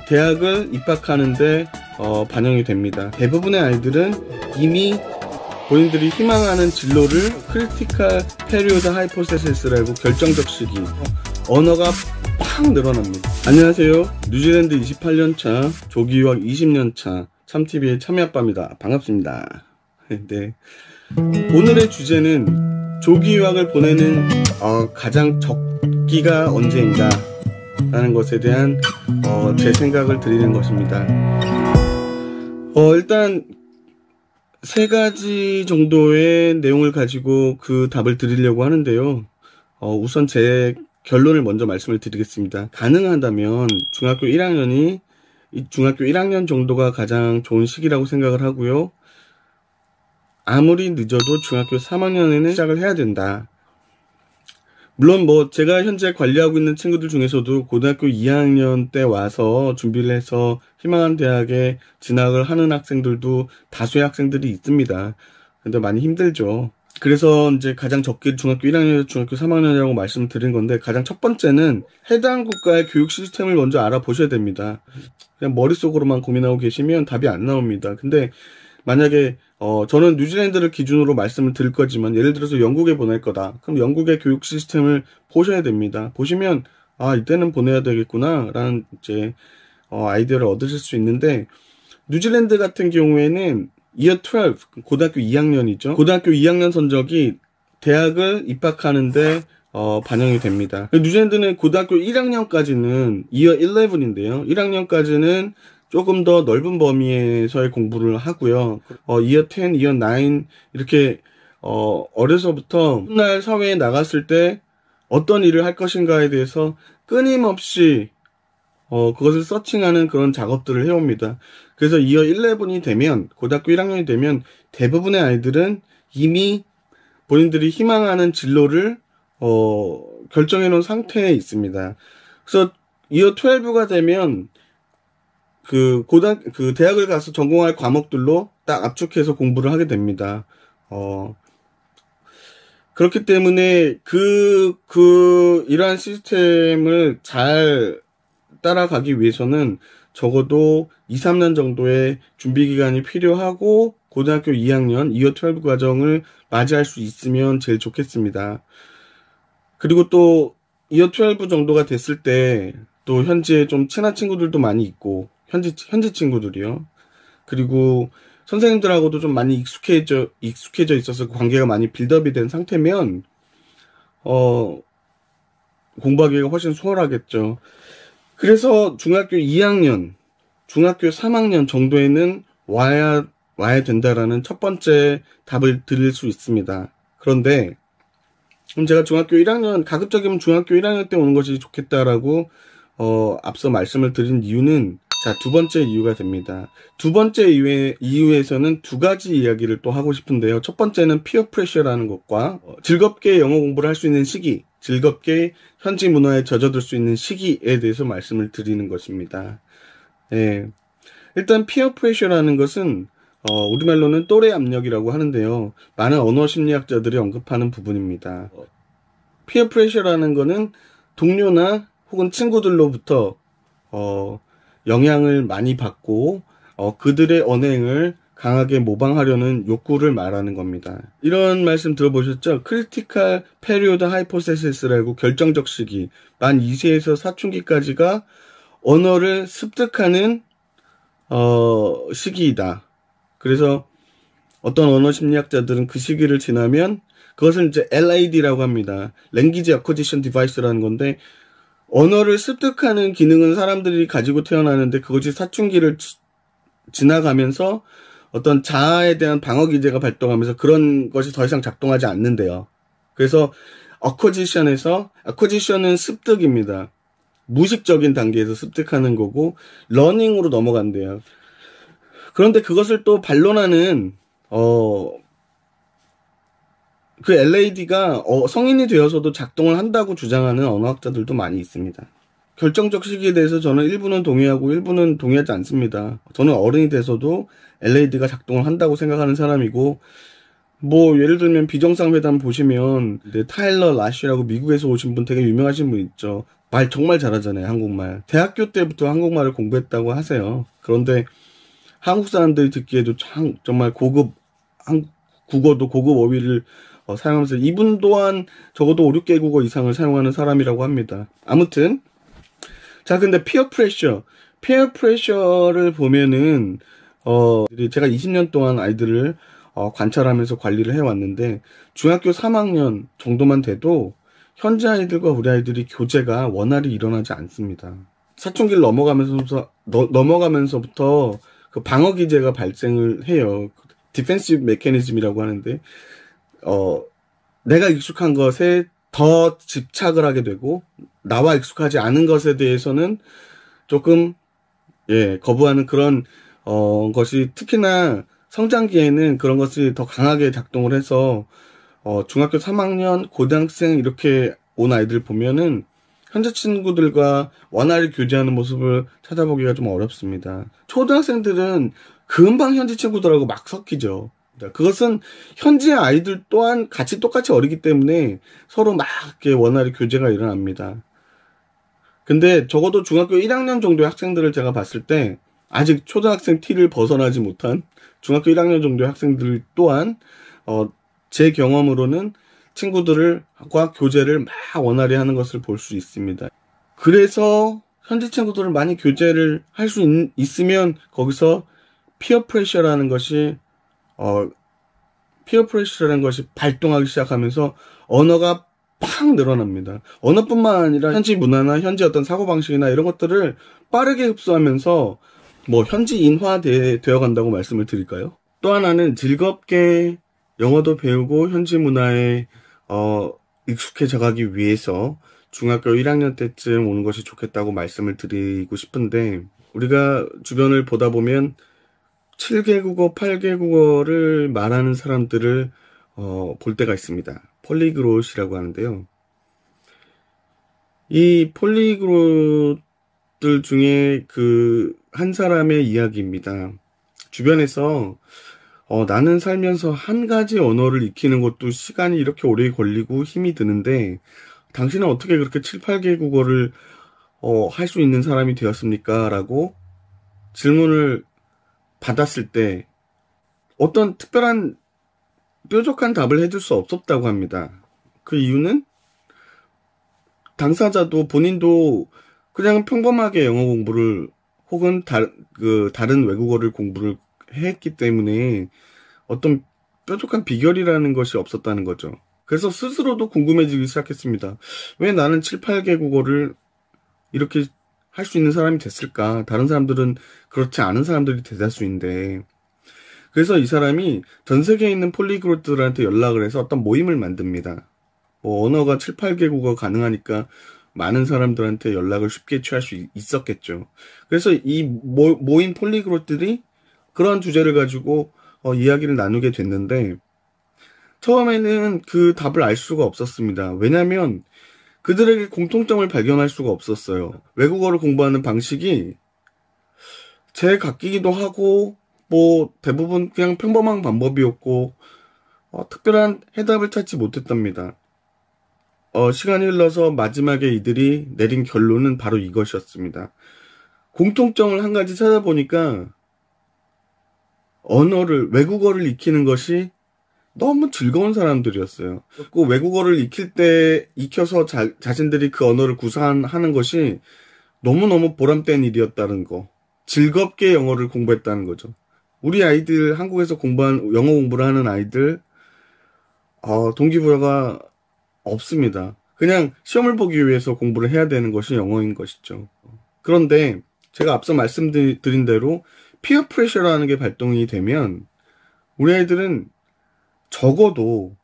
대학을 입학하는데 반영이 됩니다. 대부분의 아이들은 이미 본인들이 희망하는 진로를 크리티컬 페리오드 하이포테시스라고 결정적 시기, 언어가 팍 늘어납니다. 안녕하세요. 뉴질랜드 28년차, 조기유학 20년차, 참TV의 참여아빠입니다. 반갑습니다. 네. 오늘의 주제는 조기유학을 보내는 가장 적기가 언제인가 라는 것에 대한 제 생각을 드리는 것입니다. 일단 세 가지 정도의 내용을 가지고 그 답을 드리려고 하는데요. 우선 제 결론을 먼저 말씀을 드리겠습니다. 가능하다면 중학교 1학년 정도가 가장 좋은 시기라고 생각을 하고요. 아무리 늦어도 중학교 3학년에는 시작을 해야 된다. 물론 제가 현재 관리하고 있는 친구들 중에서도 고등학교 2학년 때 와서 준비를 해서 희망한 대학에 진학을 하는 학생들도 다수의 학생들이 있습니다. 근데 많이 힘들죠. 그래서 이제 가장 적게 중학교 1학년에서 중학교 3학년이라고 말씀을 드린 건데, 가장 첫 번째는 해당 국가의 교육 시스템을 먼저 알아보셔야 됩니다. 그냥 머릿속으로만 고민하고 계시면 답이 안 나옵니다. 근데 만약에 저는 뉴질랜드를 기준으로 말씀을 드릴 거지만, 예를 들어서 영국에 보낼 거다. 그럼 영국의 교육 시스템을 보셔야 됩니다. 보시면 이때는 보내야 되겠구나 라는 이제 아이디어를 얻으실 수 있는데, 뉴질랜드 같은 경우에는 Year 12, 고등학교 2학년이죠. 고등학교 2학년 성적이 대학을 입학하는데 반영이 됩니다. 뉴질랜드는 고등학교 1학년까지는 Year 11인데요. 1학년까지는 조금 더 넓은 범위에서의 공부를 하고요. Year 10, Year 9 이렇게 어려서부터 훗날 사회에 나갔을 때 어떤 일을 할 것인가에 대해서 끊임없이 그것을 서칭하는 그런 작업들을 해옵니다. 그래서 Year 11이 되면, 고등학교 1학년이 되면 대부분의 아이들은 이미 본인들이 희망하는 진로를 결정해 놓은 상태에 있습니다. 그래서 Year 12가 되면 그 대학을 가서 전공할 과목들로 딱 압축해서 공부를 하게 됩니다. 그렇기 때문에 이러한 시스템을 잘 따라가기 위해서는 적어도 2, 3년 정도의 준비 기간이 필요하고, 고등학교 2학년, Year 12 과정을 맞이할 수 있으면 제일 좋겠습니다. 그리고 또 Year 12 정도가 됐을 때 또 현지에 좀 친한 친구들도 많이 있고, 현지 친구들이요. 그리고 선생님들하고도 좀 많이 익숙해져 있어서 관계가 많이 빌드업이 된 상태면 공부하기가 훨씬 수월하겠죠. 그래서 중학교 2학년, 중학교 3학년 정도에는 와야 된다라는 첫 번째 답을 드릴 수 있습니다. 그런데 그럼 제가 중학교 1학년, 가급적이면 중학교 1학년 때 오는 것이 좋겠다라고 앞서 말씀을 드린 이유는, 두 번째 이유가 됩니다. 두 번째 이유에서는 두 가지 이야기를 또 하고 싶은데요. 첫 번째는 피어 프레셔라는 것과 즐겁게 영어 공부를 할 수 있는 시기, 즐겁게 현지 문화에 젖어들 수 있는 시기에 대해서 말씀을 드리는 것입니다. 네. 일단 피어 프레셔라는 것은 우리말로는 또래 압력이라고 하는데요. 많은 언어 심리학자들이 언급하는 부분입니다. 피어 프레셔라는 것은 동료나 혹은 친구들로부터 영향을 많이 받고 그들의 언행을 강하게 모방하려는 욕구를 말하는 겁니다. 이런 말씀 들어보셨죠? 크리티컬 페리오드 하이포테시스라고 결정적 시기, 만 2세에서 사춘기까지가 언어를 습득하는 시기이다. 그래서 어떤 언어 심리학자들은 그 시기를 지나면 그것을 이제 LAD라고 합니다. Language Acquisition Device라는 건데, 언어를 습득하는 기능은 사람들이 가지고 태어나는데 그것이 사춘기를 지나가면서 어떤 자아에 대한 방어 기제가 발동하면서 그런 것이 더 이상 작동하지 않는데요. 그래서 acquisition은 습득입니다. 무의식적인 단계에서 습득하는 거고, 러닝으로 넘어간대요. 그런데 그것을 또 반론하는 그 LAD가 성인이 되어서도 작동을 한다고 주장하는 언어학자들도 많이 있습니다. 결정적 시기에 대해서 저는 일부는 동의하고 일부는 동의하지 않습니다. 저는 어른이 돼서도 LAD가 작동을 한다고 생각하는 사람이고, 예를 들면 비정상회담 보시면 타일러 라쉬라고 미국에서 오신 분 되게 유명하신 분 있죠. 말 정말 잘하잖아요, 한국말. 대학교 때부터 한국말을 공부했다고 하세요. 그런데 한국 사람들이 듣기에도 정말 고급 국어도 고급 어휘를 사용하면서 이분 또한 적어도 5, 6개 국어 이상을 사용하는 사람이라고 합니다. 아무튼 자, 근데 피어 프레셔를 보면은 제가 20년 동안 아이들을 관찰하면서 관리를 해왔는데 중학교 3학년 정도만 돼도 현지 아이들과 우리 아이들이 교제가 원활히 일어나지 않습니다. 사춘기를 넘어가면서부터 그 방어 기제가 발생을 해요. 디펜시브 메커니즘이라고 하는데 내가 익숙한 것에 더 집착을 하게 되고 나와 익숙하지 않은 것에 대해서는 조금 거부하는 그런 것이 특히나 성장기에는 그런 것이 더 강하게 작동을 해서 중학교 3학년, 고등학생 이렇게 온 아이들 보면은 현재 친구들과 원활히 교제하는 모습을 찾아보기가 좀 어렵습니다. 초등학생들은 금방 현지 친구들하고 막 섞이죠. 그것은 현지의 아이들 또한 같이 똑같이 어리기 때문에 서로 막 이렇게 원활히 교제가 일어납니다. 근데 적어도 중학교 1학년 정도의 학생들을 제가 봤을 때 아직 초등학생 티를 벗어나지 못한 중학교 1학년 정도의 학생들 또한 제 경험으로는 친구들과 교제를 막 원활히 하는 것을 볼 수 있습니다. 그래서 현지 친구들을 많이 교제를 할 수 있으면 거기서 피어 프레셔라는 것이 발동하기 시작하면서 언어가 팍 늘어납니다. 언어뿐만 아니라 현지 문화나 현지 어떤 사고방식이나 이런 것들을 빠르게 흡수하면서 현지인화 되어 간다고 말씀을 드릴까요? 또 하나는 즐겁게 영어도 배우고 현지 문화에 익숙해져 가기 위해서 중학교 1학년 때쯤 오는 것이 좋겠다고 말씀을 드리고 싶은데 우리가 주변을 보다 보면 7개 국어, 8개 국어를 말하는 사람들을 볼 때가 있습니다. 폴리글롯이라고 하는데요. 이 폴리글롯들 중에 그 한 사람의 이야기입니다. 주변에서 나는 살면서 한 가지 언어를 익히는 것도 시간이 이렇게 오래 걸리고 힘이 드는데 당신은 어떻게 그렇게 7, 8개 국어를 할 수 있는 사람이 되었습니까? 라고 질문을 받았을 때 어떤 특별한 뾰족한 답을 해줄 수 없었다고 합니다. 그 이유는 당사자도 본인도 그냥 평범하게 영어 공부를 혹은 다른 외국어를 공부를 했기 때문에 어떤 뾰족한 비결이라는 것이 없었다는 거죠. 그래서 스스로도 궁금해지기 시작했습니다. 왜 나는 7, 8개 국어를 이렇게 할 수 있는 사람이 됐을까? 다른 사람들은 그렇지 않은 사람들이 대다수인데. 그래서 이 사람이 전 세계에 있는 폴리글롯들한테 연락을 해서 어떤 모임을 만듭니다. 언어가 7, 8개 국어 가능하니까 많은 사람들한테 연락을 쉽게 취할 수 있었겠죠. 그래서 이 모인 폴리글롯들이 그런 주제를 가지고 이야기를 나누게 됐는데 처음에는 그 답을 알 수가 없었습니다. 왜냐하면 그들에게 공통점을 발견할 수가 없었어요. 외국어를 공부하는 방식이 제각기기도 하고 대부분 그냥 평범한 방법이었고 특별한 해답을 찾지 못했답니다. 시간이 흘러서 마지막에 이들이 내린 결론은 바로 이것이었습니다. 공통점을 한 가지 찾아보니까 외국어를 익히는 것이 너무 즐거운 사람들이었어요. 그 외국어를 익혀서 자신들이 그 언어를 구사하는 것이 너무너무 보람된 일이었다는 거. 즐겁게 영어를 공부했다는 거죠. 우리 아이들, 한국에서 영어 공부를 하는 아이들, 동기부여가 없습니다. 그냥 시험을 보기 위해서 공부를 해야 되는 것이 영어인 것이죠. 그런데 제가 앞서 말씀드린 대로 피어 프레셔라는 게 발동이 되면 우리 아이들은 적어도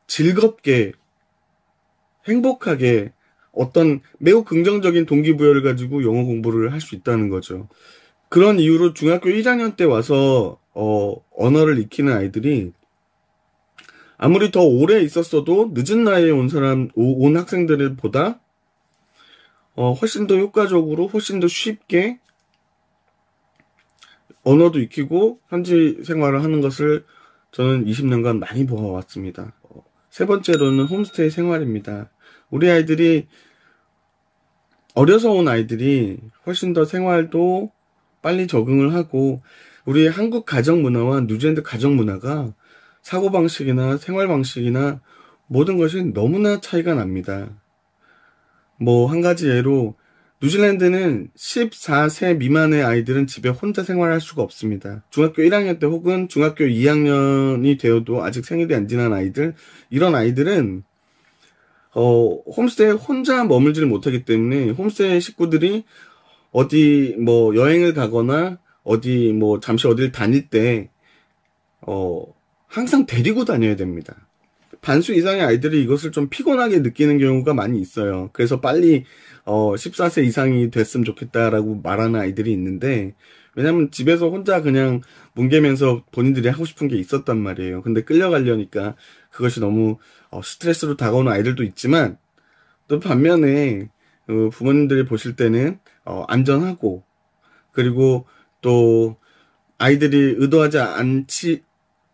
즐겁게 행복하게 어떤 매우 긍정적인 동기부여를 가지고 영어 공부를 할 수 있다는 거죠. 그런 이유로 중학교 1학년 때 와서 언어를 익히는 아이들이 아무리 더 오래 있었어도 늦은 나이에 온 학생들보다 훨씬 더 효과적으로 훨씬 더 쉽게 언어도 익히고 현지 생활을 하는 것을 저는 20년간 많이 보아왔습니다. 세 번째로는 홈스테이 생활입니다. 우리 아이들이 어려서 온 아이들이 훨씬 더 생활도 빨리 적응을 하고, 우리 한국 가정 문화와 뉴질랜드 가정 문화가 사고방식이나 생활방식이나 모든 것이 너무나 차이가 납니다. 뭐 한 가지 예로 뉴질랜드는 14세 미만의 아이들은 집에 혼자 생활할 수가 없습니다. 중학교 1학년 때 혹은 중학교 2학년이 되어도 아직 생일이 안 지난 아이들, 이런 아이들은 홈스테이에 혼자 머물지를 못하기 때문에 홈스테이 식구들이 어디 뭐 여행을 가거나 어디 뭐 잠시 어딜 다닐 때 항상 데리고 다녀야 됩니다. 반수 이상의 아이들이 이것을 좀 피곤하게 느끼는 경우가 많이 있어요. 그래서 빨리 14세 이상이 됐으면 좋겠다라고 말하는 아이들이 있는데, 왜냐면 집에서 혼자 그냥 뭉개면서 본인들이 하고 싶은 게 있었단 말이에요. 근데 끌려가려니까 그것이 너무 스트레스로 다가오는 아이들도 있지만, 또 반면에 부모님들이 보실 때는 안전하고, 그리고 또 아이들이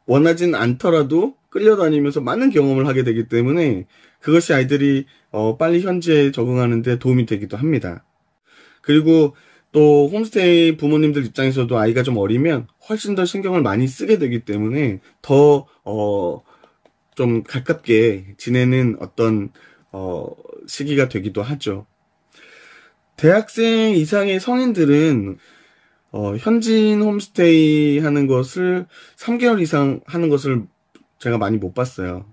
원하진 않더라도 끌려다니면서 많은 경험을 하게 되기 때문에 그것이 아이들이 빨리 현지에 적응하는 데 도움이 되기도 합니다. 그리고 또 홈스테이 부모님들 입장에서도 아이가 좀 어리면 훨씬 더 신경을 많이 쓰게 되기 때문에 더 좀 가깝게 지내는 어떤 시기가 되기도 하죠. 대학생 이상의 성인들은 현지인 홈스테이 하는 것을 3개월 이상 하는 것을 제가 많이 못 봤어요.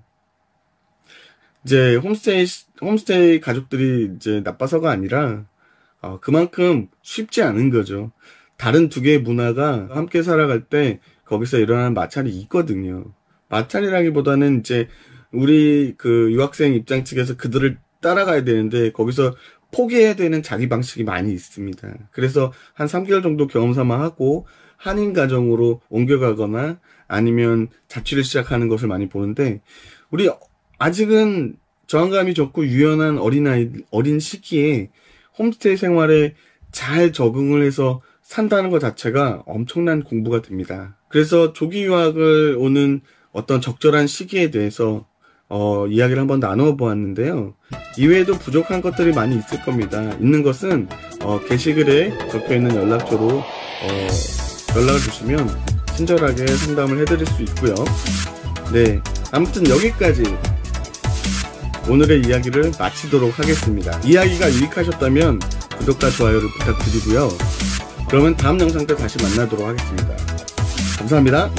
이제 홈스테이 가족들이 이제 나빠서가 아니라 그만큼 쉽지 않은 거죠. 다른 두 개의 문화가 함께 살아갈 때 거기서 일어나는 마찰이 있거든요. 마찰이라기보다는 이제 우리 그 유학생 입장 측에서 그들을 따라가야 되는데 거기서 포기해야 되는 자기 방식이 많이 있습니다. 그래서 한 3개월 정도 경험 삼아 하고 한인 가정으로 옮겨가거나 아니면 자취를 시작하는 것을 많이 보는데, 우리 아직은 저항감이 적고 유연한 어린 시기에 홈스테이 생활에 잘 적응을 해서 산다는 것 자체가 엄청난 공부가 됩니다. 그래서 조기 유학을 오는 어떤 적절한 시기에 대해서 이야기를 한번 나누어 보았는데요. 이외에도 부족한 것들이 많이 있을 겁니다. 있는 것은 게시글에 적혀있는 연락처로 연락을 주시면 친절하게 상담을 해드릴 수 있고요. 네, 아무튼 여기까지 오늘의 이야기를 마치도록 하겠습니다. 이야기가 유익하셨다면 구독과 좋아요를 부탁드리고요. 그러면 다음 영상 때 다시 만나도록 하겠습니다. 감사합니다.